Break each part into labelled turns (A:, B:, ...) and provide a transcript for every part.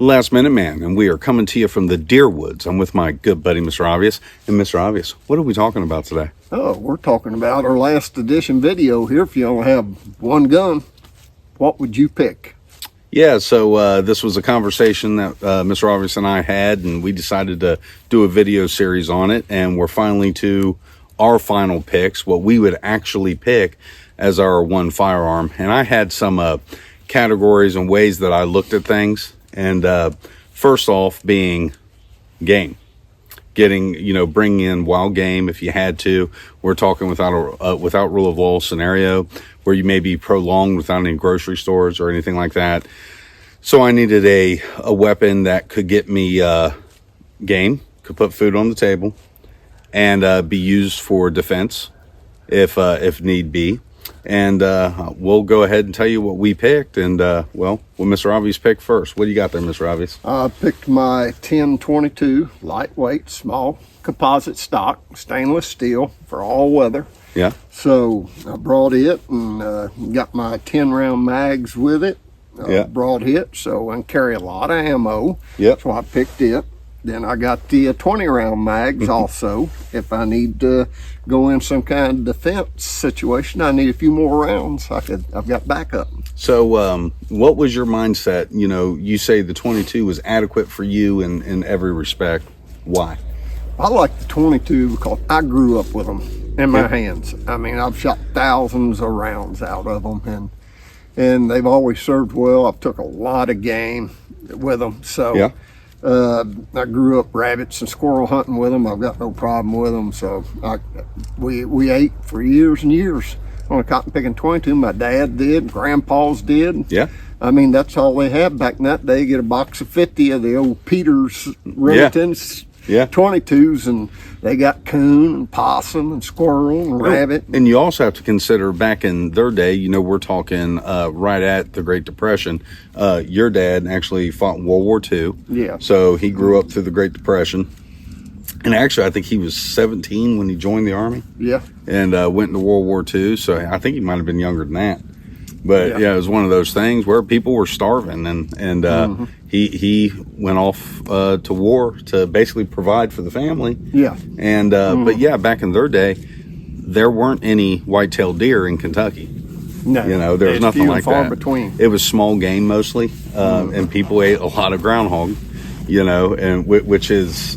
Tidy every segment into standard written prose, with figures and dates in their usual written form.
A: Last Minute Man, and we are coming to you from the Deer Woods. I'm with my good buddy, Mr. Obvious. And Mr. Obvious, what are we talking about today?
B: Oh, we're talking about our last edition video here. If you only have one gun, what would you pick?
A: Yeah, so this was a conversation that Mr. Obvious and I had, and we decided to do a video series on it, and we're finally to our final picks, what we would actually pick as our one firearm. And I had some categories and ways that I looked at things. And first off being game, bringing in wild game if you had to. We're talking without rule of law scenario where you may be prolonged without any grocery stores or anything like that. So I needed a weapon that could get me game, could put food on the table, and be used for defense if need be. And we'll go ahead and tell you what we picked. And, what Mr. Obvious picked first. What do you got there, Mr. Obvious?
B: I picked my 1022 lightweight, small composite stock, stainless steel for all weather.
A: Yeah.
B: So I brought it and got my 10-round mags with it. Broad hit, so I can carry a lot of ammo.
A: Yep.
B: So I picked it. Then I got the 20-round mags also. If I need to go in some kind of defense situation, I need a few more rounds. I've got backup.
A: So what was your mindset? You say the 22 was adequate for you in every respect. Why?
B: I like the 22 because I grew up with them in my hands. I mean, I've shot thousands of rounds out of them, and they've always served well. I've took a lot of game with them. So.
A: Yeah.
B: I grew up rabbits and squirrel hunting with them. I've got no problem with them. So we ate for years and years on a cotton picking 22. My dad did, grandpa's did.
A: Yeah.
B: I mean, that's all they had back in that day. Get a box of 50 of the old Peters Remingtons.
A: Yeah.
B: 22s, and they got coon and possum and squirrel and rabbit.
A: And you also have to consider back in their day, we're talking right at the Great Depression. Your dad actually fought in World War II.
B: Yeah.
A: So he grew up through the Great Depression. And actually, I think he was 17 when he joined the Army.
B: Yeah.
A: And went into World War II. So I think he might have been younger than that. But yeah, it was one of those things where people were starving, and he went off to war to basically provide for the family.
B: Yeah.
A: And but yeah, back in their day, there weren't any white-tailed deer in Kentucky.
B: No,
A: there was nothing like
B: far
A: that.
B: Between.
A: It was small game mostly, and people ate a lot of groundhog. And which is,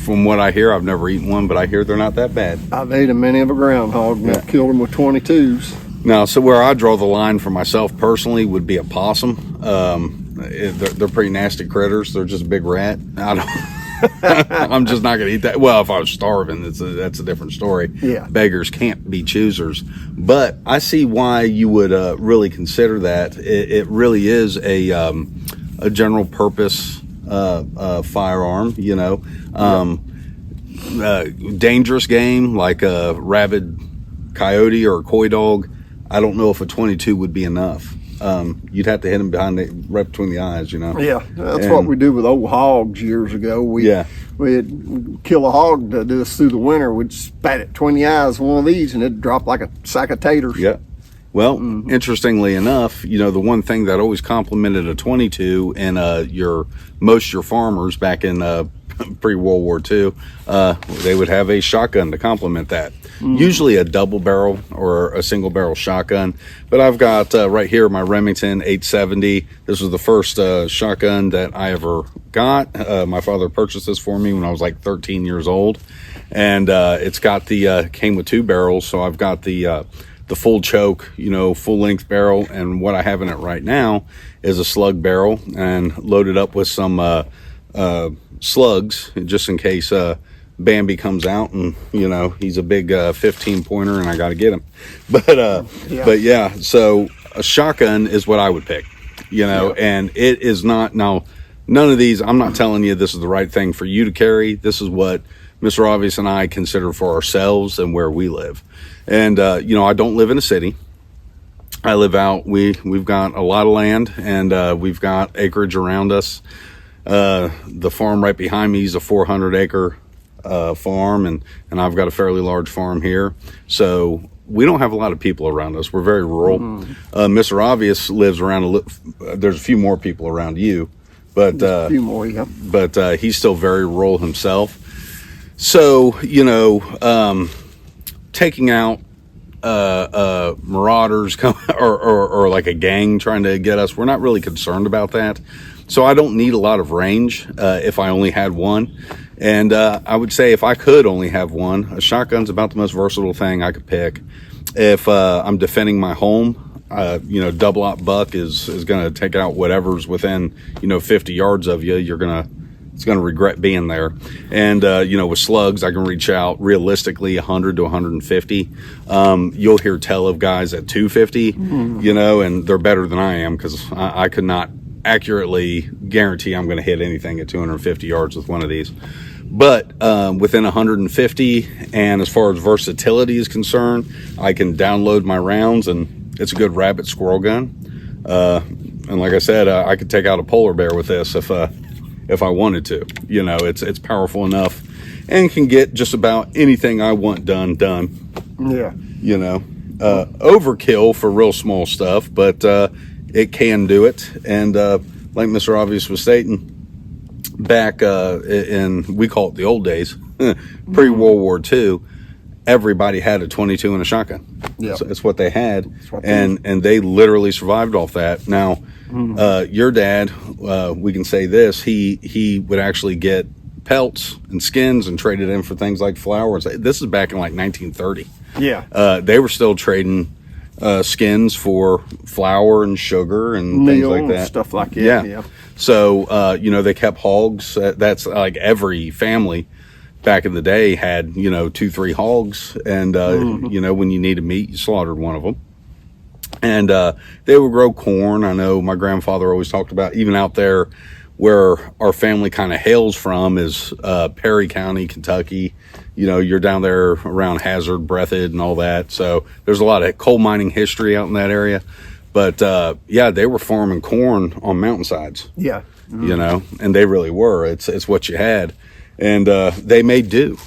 A: from what I hear, I've never eaten one, but I hear they're not that bad.
B: I've eaten many of a groundhog, and I've killed them with 22s.
A: Now, so where I draw the line for myself personally would be a possum. They're pretty nasty critters. They're just a big rat. I'm just not going to eat that. Well, if I was starving, that's a different story.
B: Yeah.
A: Beggars can't be choosers. But I see why you would really consider that. It really is a general purpose firearm, dangerous game like a rabid coyote or a coy dog. I don't know if a 22 would be enough. You'd have to hit him right between the eyes,
B: Yeah, that's what we do with old hogs years ago. We'd kill a hog to do us through the winter. We'd spat it between the eyes with one of these, and it'd drop like a sack of taters.
A: Yeah. Well, interestingly enough, the one thing that always complimented a 22 and your farmers back in pre-World War II, they would have a shotgun to complement that. Usually a double barrel or a single barrel shotgun. But I've got right here my Remington 870. This was the first shotgun that I ever got. My father purchased this for me when I was like 13 years old. And it's got came with two barrels. So I've got the full choke, full length barrel. And what I have in it right now is a slug barrel and loaded up with some slugs just in case Bambi comes out and he's a big 15 pointer and I got to get him. But yeah, so a shotgun is what I would pick, and it is not. Now, none of these, I'm not telling you this is the right thing for you to carry. This is what Mr. Obvious and I consider for ourselves and where we live. And I don't live in a city. I live out. We've got a lot of land, and we've got acreage around us. The farm right behind me is a 400-acre farm, and I've got a fairly large farm here. So we don't have a lot of people around us. We're very rural. Mr. Obvious lives around, there's a few more people around you, but
B: a few more, yeah.
A: but he's still very rural himself. So, taking out marauders or like a gang trying to get us, we're not really concerned about that. So I don't need a lot of range if I only had one. And I would say if I could only have one, a shotgun's about the most versatile thing I could pick. If I'm defending my home, double aught buck is going to take out whatever's within 50 yards of you. It's going to regret being there. And, with slugs, I can reach out realistically 100 to 150. You'll hear tell of guys at 250, and they're better than I am because I could not accurately guarantee I'm going to hit anything at 250 yards with one of these. But within 150, and as far as versatility is concerned, I can download my rounds, and it's a good rabbit squirrel gun. And like I said, I could take out a polar bear with this if I wanted to. It's powerful enough and can get just about anything I want done.
B: Yeah.
A: Overkill for real small stuff, but it can do it. And like Mr. Obvious was stating, back in, we call it the old days, pre-World War II, everybody had a 22 and a shotgun.
B: Yeah.
A: So it's what they had. And they literally survived off that. Now, your dad, we can say this, he would actually get pelts and skins and trade it in for things like flowers. This is back in like 1930.
B: Yeah.
A: They were still trading skins for flour and sugar and
B: Meal
A: things like that.
B: and stuff like that. Yeah.
A: So, they kept hogs. That's like every family back in the day had, 2-3 hogs. And, when you needed meat, you slaughtered one of them. And they would grow corn. I know my grandfather always talked about, even out there where our family kind of hails from is Perry County, Kentucky. You're down there around Hazard, Breathitt, and all that. So there's a lot of coal mining history out in that area. But they were farming corn on mountainsides.
B: Yeah.
A: And they really were. It's what you had. And they made do.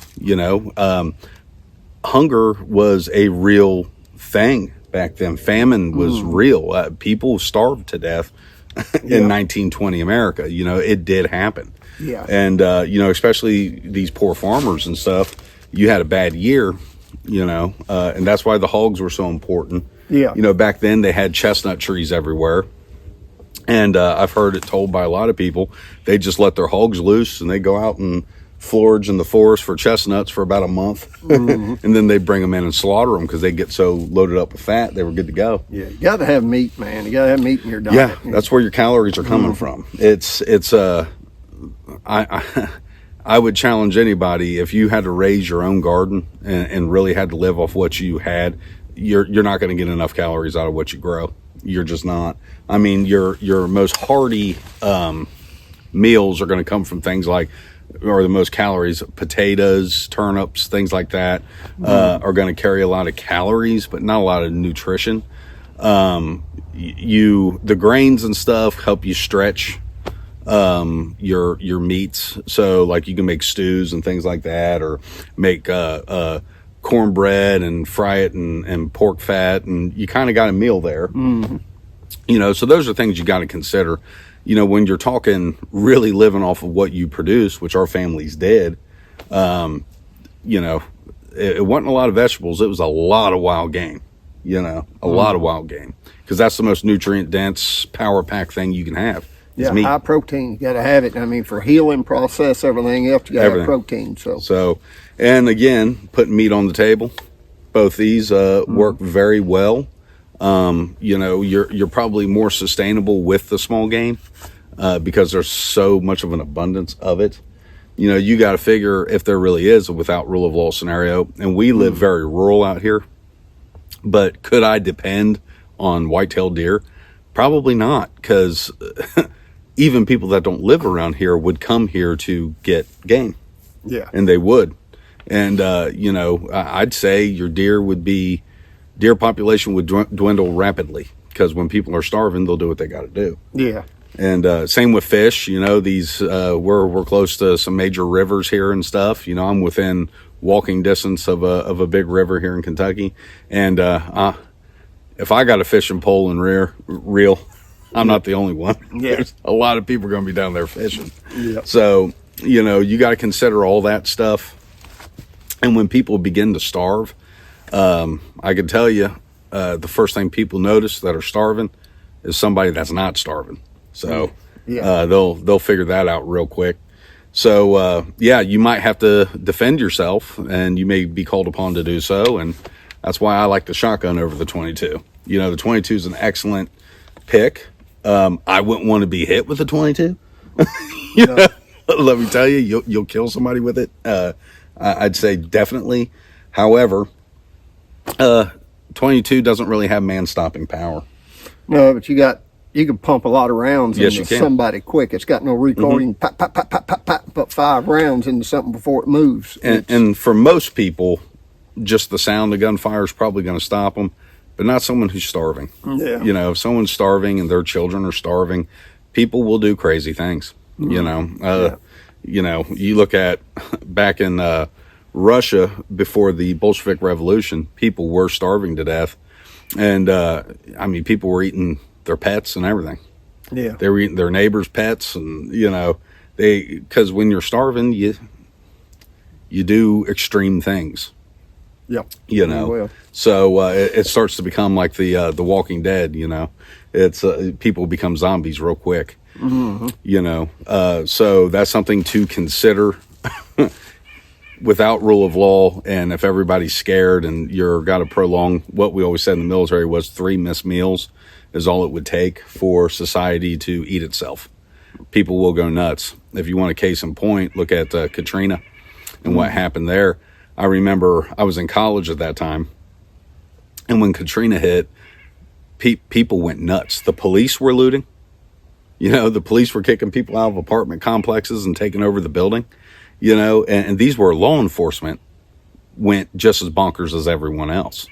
A: Hunger was a real thing back then. Famine was real. People starved to death in 1920 America. It did happen.
B: Yeah.
A: And, especially these poor farmers and stuff, you had a bad year, and that's why the hogs were so important.
B: Yeah.
A: Back then they had chestnut trees everywhere. And I've heard it told by a lot of people, they just let their hogs loose and they go out and forage in the forest for chestnuts for about a month. And then they bring them in and slaughter them because they get so loaded up with fat, they were good to go.
B: Yeah, you got to have meat, man. You got to have meat in your diet.
A: Yeah, that's where your calories are coming from. I would challenge anybody, if you had to raise your own garden and really had to live off what you had, you're not going to get enough calories out of what you grow. You're just not. I mean, your most hearty meals are going to come from things like, or the most calories, potatoes, turnips, things like that, are going to carry a lot of calories, but not a lot of nutrition. The grains and stuff help you stretch your meats. So like you can make stews and things like that, or make cornbread and fry it and pork fat, and you kind of got a meal there. So those are things you got to consider. When you're talking really living off of what you produce, which our families did, it wasn't a lot of vegetables. It was a lot of wild game, a lot of wild game, because that's the most nutrient dense power pack thing you can have.
B: Yeah, meat. High protein. You got to have it. I mean, for healing process, everything else, you got to have protein.
A: So, and again, putting meat on the table, both these work very well. You're probably more sustainable with the small game because there's so much of an abundance of it. You got to figure if there really is a without rule of law scenario, and we live very rural out here, but could I depend on white-tailed deer? Probably not, because even people that don't live around here would come here to get game.
B: Yeah.
A: And they would. And, I'd say your deer population would dwindle rapidly, because when people are starving, they'll do what they got to do.
B: Yeah.
A: And same with fish. These we're close to some major rivers here and stuff. I'm within walking distance of a big river here in Kentucky, and if I got a fishing pole and reel, I'm not the only one.
B: Yeah.
A: There's a lot of people are going to be down there fishing.
B: Yeah.
A: So, you got to consider all that stuff. And when people begin to starve, I can tell you, the first thing people notice that are starving is somebody that's not starving. So they'll figure that out real quick. So you might have to defend yourself, and you may be called upon to do so. And that's why I like the shotgun over the 22. The 22 is an excellent pick. I wouldn't want to be hit with a 22.
B: No.
A: Let me tell you, you'll kill somebody with it. I'd say definitely. However, 22 doesn't really have man-stopping power.
B: No, but you can pump a lot of rounds
A: Yes,
B: into
A: you can.
B: somebody quick. It's got no recoil. You can pop, pop, pop, pop, pop, pop, put 5 rounds into something before it moves.
A: And for most people, just the sound of gunfire is probably going to stop them, but not someone who's starving.
B: Yeah.
A: If someone's starving and their children are starving, people will do crazy things. You look at back in Russia before the Bolshevik Revolution, people were starving to death. And, people were eating their pets and everything.
B: Yeah.
A: They were eating their neighbors' pets, and, because when you're starving, you do extreme things.
B: Yep.
A: Well. So it starts to become like the Walking Dead. It's people become zombies real quick.
B: Mm-hmm.
A: So that's something to consider. Without rule of law, and if everybody's scared and you're got to prolong, what we always said in the military was 3 missed meals is all it would take for society to eat itself. People will go nuts. If you want a case in point, look at Katrina and what happened there. I remember I was in college at that time, and when Katrina hit, people went nuts. The police were looting. The police were kicking people out of apartment complexes and taking over the building. And these were law enforcement went just as bonkers as everyone else.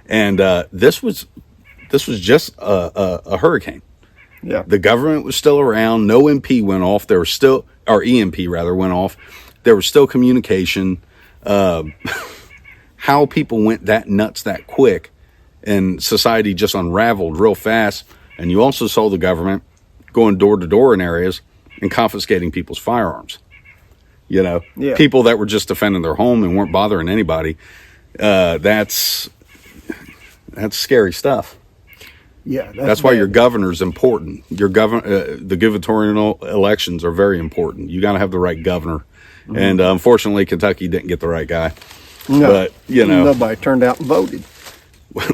A: And this was just a hurricane.
B: Yeah.
A: The government was still around. No MP went off. There was still, or EMP rather, went off. There was still communication. How people went that nuts that quick, and society just unraveled real fast. And you also saw the government going door to door in areas and confiscating people's firearms. People that were just defending their home and weren't bothering anybody. That's scary stuff.
B: Yeah,
A: that's why your governor's important. The gubernatorial elections are very important. You got to have the right governor, and unfortunately, Kentucky didn't get the right guy.
B: No,
A: but
B: nobody turned out and voted.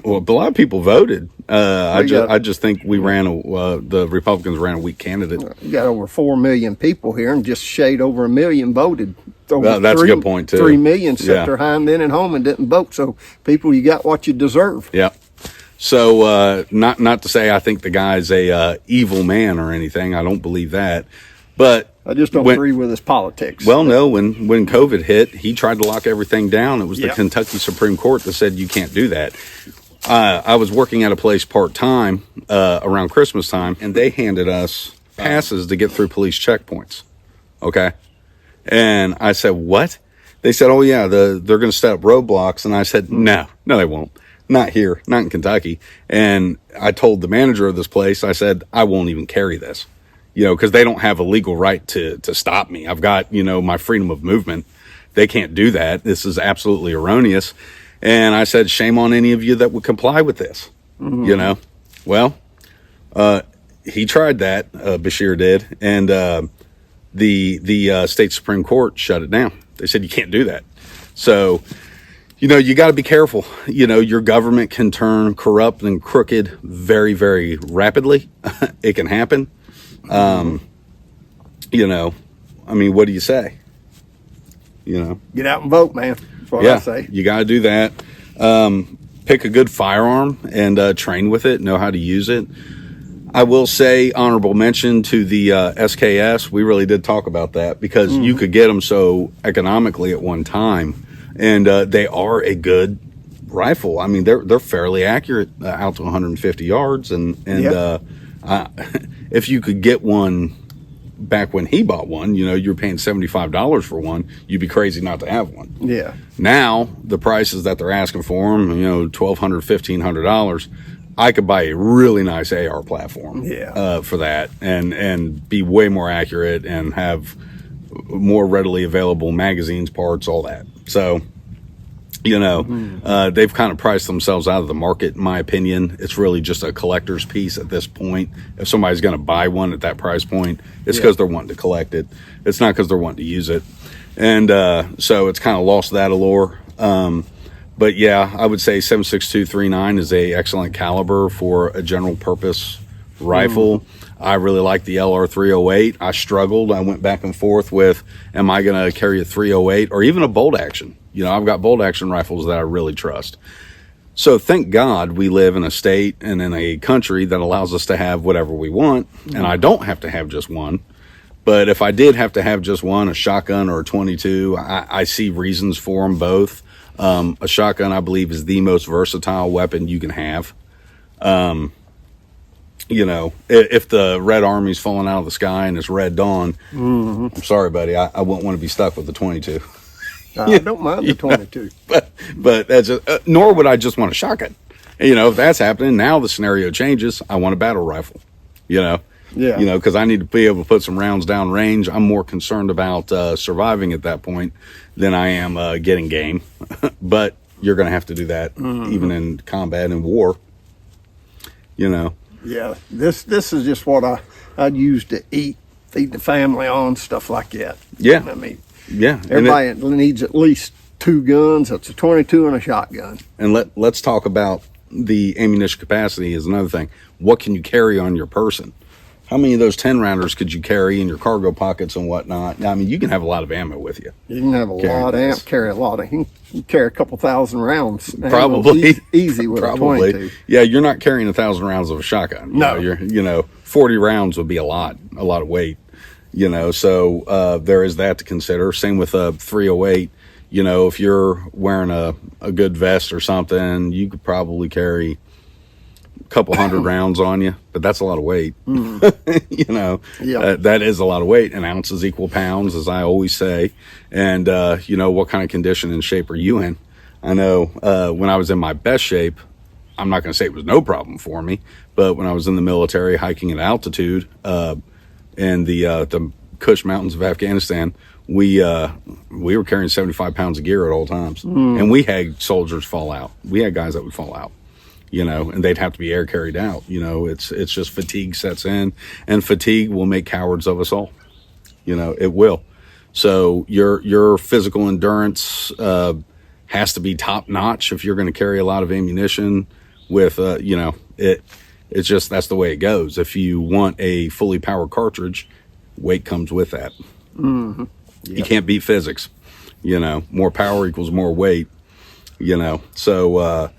A: Well, a lot of people voted. I just think the Republicans ran a weak candidate.
B: You got over 4 million people here, and just shade over 1 million voted.
A: That's a good point too.
B: 3 million set their hind end at home and didn't vote. So, people, you got what you deserve.
A: Yeah. So, not to say I think the guy's a evil man or anything. I don't believe that, but
B: I just don't agree with his politics.
A: Well, no, when COVID hit, he tried to lock everything down. It was the
B: Yep.
A: Kentucky Supreme Court that said you can't do that. I was working at a place part-time around Christmas time, and they handed us passes to get through police checkpoints. Okay? And I said, what? They said, oh, yeah, they're going to set up roadblocks. And I said, no, they won't. Not here, not in Kentucky. And I told the manager of this place, I said, I won't even carry this. Because they don't have a legal right to stop me. I've got, my freedom of movement. They can't do that. This is absolutely erroneous. And I said, shame on any of you that would comply with this. Mm-hmm. Well, he tried that, Bashir did. And the state Supreme Court shut it down. They said, you can't do that. So, you got to be careful. Your government can turn corrupt and crooked very, very rapidly. It can happen. What do you say?
B: Get out and vote, man. That's what I say.
A: You got to do that. Pick a good firearm and train with it, know how to use it. I will say honorable mention to the SKS. We really did talk about that because you could get them so economically at one time, and they are a good rifle. I mean, they're fairly accurate out to 150 yards, and if you could get one back when he bought one, you're paying $75 for one, you'd be crazy not to have one.
B: Yeah.
A: Now the prices that they're asking for them, $1,200, $1,500. I could buy a really nice AR platform for that and be way more accurate and have more readily available magazines, parts, all that. So, they've kind of priced themselves out of the market, in my opinion. It's really just a collector's piece at this point. If somebody's going to buy one at that price point, it's because they're wanting to collect it. It's not because they're wanting to use it. And so it's kind of lost that allure. But yeah, I would say 7.6239 is a excellent caliber for a general purpose rifle. I really like the LR308. I struggled. I went back and forth with, am I going to carry a 308 or even a bolt action? I've got bolt action rifles that I really trust. So thank God we live in a state and in a country that allows us to have whatever we want. And I don't have to have just one. But if I did have to have just one, a shotgun or a 22, I see reasons for them both. A shotgun, I believe, is the most versatile weapon you can have. If the Red Army's falling out of the sky and it's Red Dawn, I'm sorry, buddy, I wouldn't want to be stuck with the 22.
B: I don't mind the 22.
A: But that's nor would I just want a shotgun. If that's happening, now the scenario changes. I want a battle rifle, because I need to be able to put some rounds down range. I'm more concerned about surviving at that point than I am getting game. But you're going to have to do that even in combat and war.
B: Yeah, this is just what I'd use to eat, feed the family on, stuff like that.
A: Yeah.
B: I mean,
A: yeah.
B: Everybody needs at least 2 guns. It's a 22 and a shotgun.
A: And let's talk about the ammunition capacity is another thing. What can you carry on your person? How many of those 10 rounders could you carry in your cargo pockets and whatnot? I mean, you can have a lot of ammo with you.
B: You can have a lot of ammo, carry a lot of, you can carry a couple thousand rounds.
A: Probably.
B: Easy with a 22.
A: Yeah, you're not carrying 1,000 rounds of a shotgun.
B: No.
A: You're 40 rounds would be a lot of weight. So there is that to consider. Same with a 308. If you're wearing a good vest or something, you could probably carry couple hundred rounds on you, but that's a lot of weight. That is a lot of weight, and ounces equal pounds, as I always say. And what kind of condition and shape are you in? I know when I was in my best shape, I'm not going to say it was no problem for me, but when I was in the military hiking at altitude in the Kush Mountains of Afghanistan, we were carrying 75 pounds of gear at all times, and we had soldiers fall out. We had guys that would fall out. And they'd have to be air carried out. It's just fatigue sets in, and fatigue will make cowards of us all. It will. So your physical endurance has to be top notch if you're going to carry a lot of ammunition with, it's just, that's the way it goes. If you want a fully powered cartridge, weight comes with that.
B: Mm-hmm. Yep.
A: You can't beat physics, more power equals more weight, so,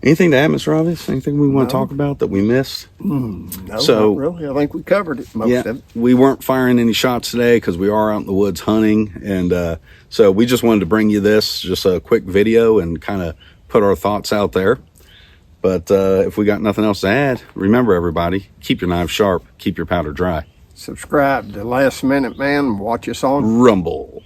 A: anything to add, Mr. Robbins? Anything we want to talk about that we missed?
B: No, not really. I think we covered it, most of it.
A: We weren't firing any shots today because we are out in the woods hunting. And so we just wanted to bring you this, just a quick video and kind of put our thoughts out there. But if we got nothing else to add, remember, everybody, keep your knives sharp, keep your powder dry.
B: Subscribe to Last Minute Man and watch us on
A: Rumble.